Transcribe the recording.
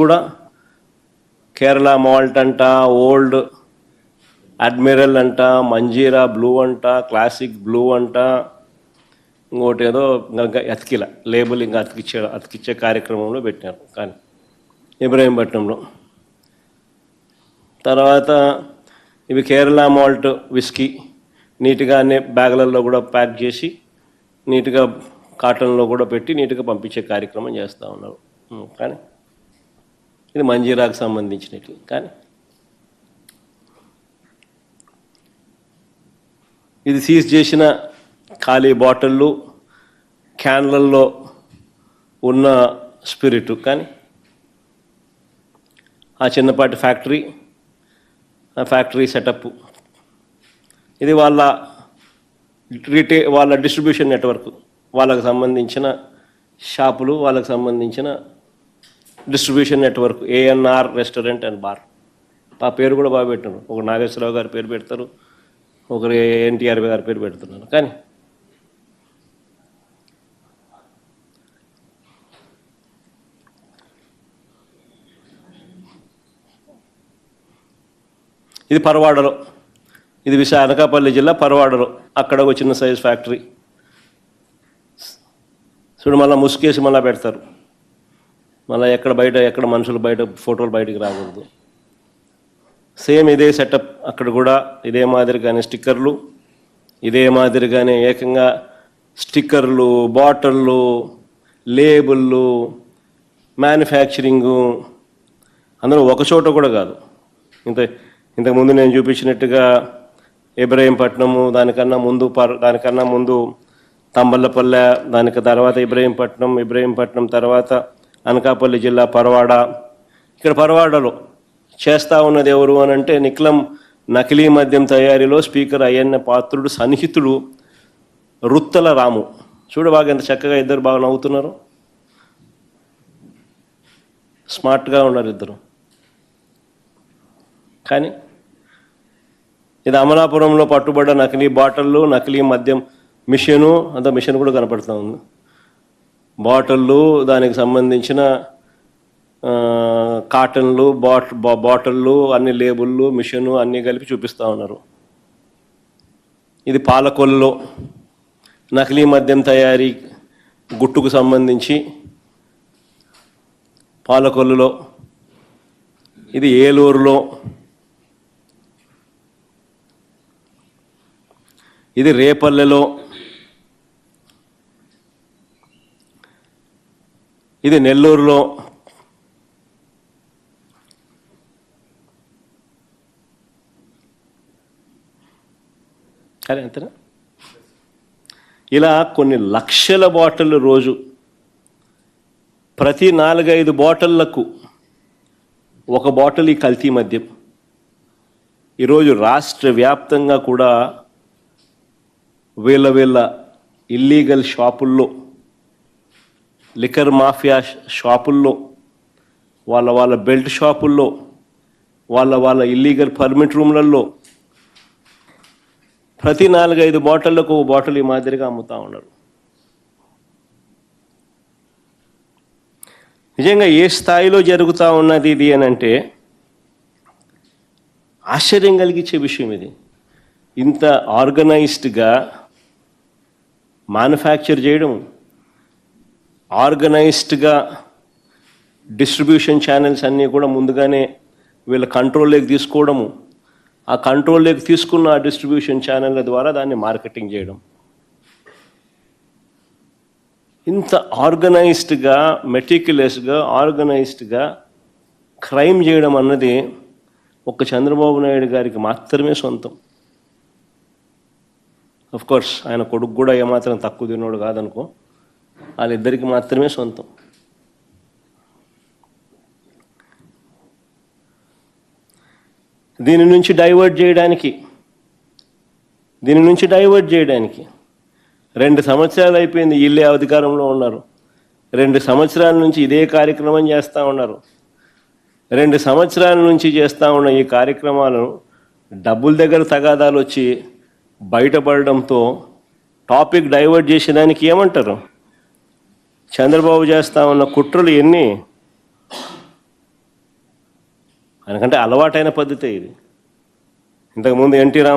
కూడా కేరళ మాల్ట్ అంట, old admiral అంట, మంజీరా బ్లూ అంట, క్లాసిక్ బ్లూ అంట, ఇంకోటి ఏదో ఇంకా అతికిల లేబుల్ ఇంకా అతికిచ్చే కార్యక్రమంలో పెట్టినారు. కానీ ఇబ్రహీంపట్నంలో తర్వాత ఇవి కేరళ మాల్ట్ విస్కీ నీట్గా అన్ని బ్యాగులలో కూడా ప్యాక్ చేసి నీట్గా కాటన్లో కూడా పెట్టి నీట్గా పంపించే కార్యక్రమం చేస్తూ ఉన్నారు. కానీ ఇది మంజీరాకు సంబంధించినట్లు. కానీ ఇది సీజ్ చేసిన ఖాళీ బాటిళ్ళు, క్యాన్లల్లో ఉన్న స్పిరిట్. కానీ ఆ చిన్నపాటి ఫ్యాక్టరీ, ఆ ఫ్యాక్టరీ సెటప్ ఇది వాళ్ళ డిస్ట్రిబ్యూషన్ నెట్వర్క్, వాళ్ళకు సంబంధించిన షాపులు, వాళ్ళకు సంబంధించిన distribution network, ANR restaurant and bar. ఆ పేరు కూడా బాగా పెట్టారు. ఒక నాగేశ్వరరావు గారి పేరు పెడతారు, ఒకరు ఎన్టీఆర్ గారి పేరు పెడుతున్నారు. కానీ ఇది పరవాడలో, ఇది అనకాపల్లి జిల్లా పరవాడలో, అక్కడ ఒక చిన్న సైజ్ ఫ్యాక్టరీ. చూడు మళ్ళీ ముసుకేసి మళ్ళీ పెడతారు. మళ్ళీ ఎక్కడ మనుషులు బయట ఫోటోలు బయటికి రాకూడదు. సేమ్ ఇదే సెటప్ అక్కడ కూడా. ఇదే మాదిరిగానే స్టిక్కర్లు, ఇదే మాదిరిగానే ఏకంగా స్టిక్కర్లు, బాటిళ్ళు, లేబుళ్ళు, మ్యానుఫ్యాక్చరింగు అందరూ ఒక చోట కూడా కాదు. ఇంతకుముందు నేను చూపించినట్టుగా ఇబ్రహీంపట్నము, దానికన్నా ముందు తంబళ్ళపల్లె, దానికి తర్వాత ఇబ్రహీంపట్నం తర్వాత అనకాపల్లి జిల్లా పరవాడ. ఇక్కడ పరవాడలో చేస్తూ ఉన్నది ఎవరు అని అంటే నిక్లం నకిలీ మద్యం తయారీలో స్పీకర్ అయ్యన్న పాత్రుడు సన్నిహితుడు రుత్తల రాము. చూడు బాగా ఎంత చక్కగా ఇద్దరు బాగా నవ్వుతున్నారు, స్మార్ట్గా ఉన్నారు ఇద్దరు. కానీ ఇది అమలాపురంలో పట్టుబడ్డ నకిలీ బాటిళ్ళు, నకిలీ మద్యం మిషను, అంత మిషన్ కూడా కనపడుతూ ఉంది. బాటిళ్ళు, దానికి సంబంధించిన కాటన్లు, బాటిళ్ళు, అన్ని లేబుళ్ళు, మిషను అన్నీ కలిపి చూపిస్తూ ఉన్నారు. ఇది పాలకొల్లులో నకిలీ మద్యం తయారీ గుట్టుకు సంబంధించి పాలకొల్లులో. ఇది ఏలూరులో. ఇది రేపల్లెలో. ఇది నెల్లూరులో. సరే అంతేనా? ఇలా కొన్ని లక్షల బాటిళ్ళు రోజు, ప్రతి 4-5 బాటిళ్లకు ఒక బాటిల్ ఈ కల్తీ మద్యం. ఈరోజు రాష్ట్ర వ్యాప్తంగా కూడా వీళ్ళ ఇల్లీగల్ షాపుల్లో, లిక్కర్ మాఫియా షాపుల్లో, వాళ్ళ బెల్ట్ షాపుల్లో, వాళ్ళ ఇల్లీగల్ పర్మిట్ రూమ్లలో ప్రతి 4-5 బాటిళ్లకు ఒక బాటిల్ ఈ మాదిరిగా అమ్ముతూ ఉన్నారు. నిజంగా ఏ స్థాయిలో జరుగుతూ ఉన్నది ఇది అని అంటే ఆశ్చర్యం కలిగించే విషయం. ఇది ఇంత ఆర్గనైజ్డ్గా మ్యానుఫ్యాక్చర్ చేయడం, ఆర్గనైజ్డ్గా డిస్ట్రిబ్యూషన్ ఛానల్స్ అన్నీ కూడా ముందుగానే వీళ్ళ కంట్రోల్లోకి తీసుకోవడము, ఆ కంట్రోల్లోకి తీసుకున్న ఆ డిస్ట్రిబ్యూషన్ ఛానళ్ళ ద్వారా దాన్ని మార్కెటింగ్ చేయడం, ఇంత ఆర్గనైజ్డ్గా, మెటిక్యులస్గా, ఆర్గనైజ్డ్గా క్రైమ్ చేయడం అన్నది ఒక్క చంద్రబాబు నాయుడు గారికి మాత్రమే సొంతం. కోర్స్ ఆయన కొడుకు కూడా ఏమాత్రం తక్కువ తిన్నాడు కాదనుకో, వాళ్ళిద్దరికి మాత్రమే సొంతం. దీని నుంచి డైవర్ట్ చేయడానికి 2 సంవత్సరాలు అయిపోయింది. వీళ్ళే అధికారంలో ఉన్నారు. 2 సంవత్సరాల నుంచి ఇదే కార్యక్రమం చేస్తూ ఉన్నారు. 2 సంవత్సరాల నుంచి చేస్తూ ఉన్న ఈ కార్యక్రమాలను డబ్బుల దగ్గర తగాదాలు వచ్చి బయటపడడంతో టాపిక్ డైవర్ట్ చేసేదానికి ఏమంటారు? చంద్రబాబు చేస్తూ ఉన్న కుట్రలు ఎన్ని? ఆయనకంటే అలవాటైన పద్ధతే ఇది. ఇంతకుముందు ఎన్టీ రామారావు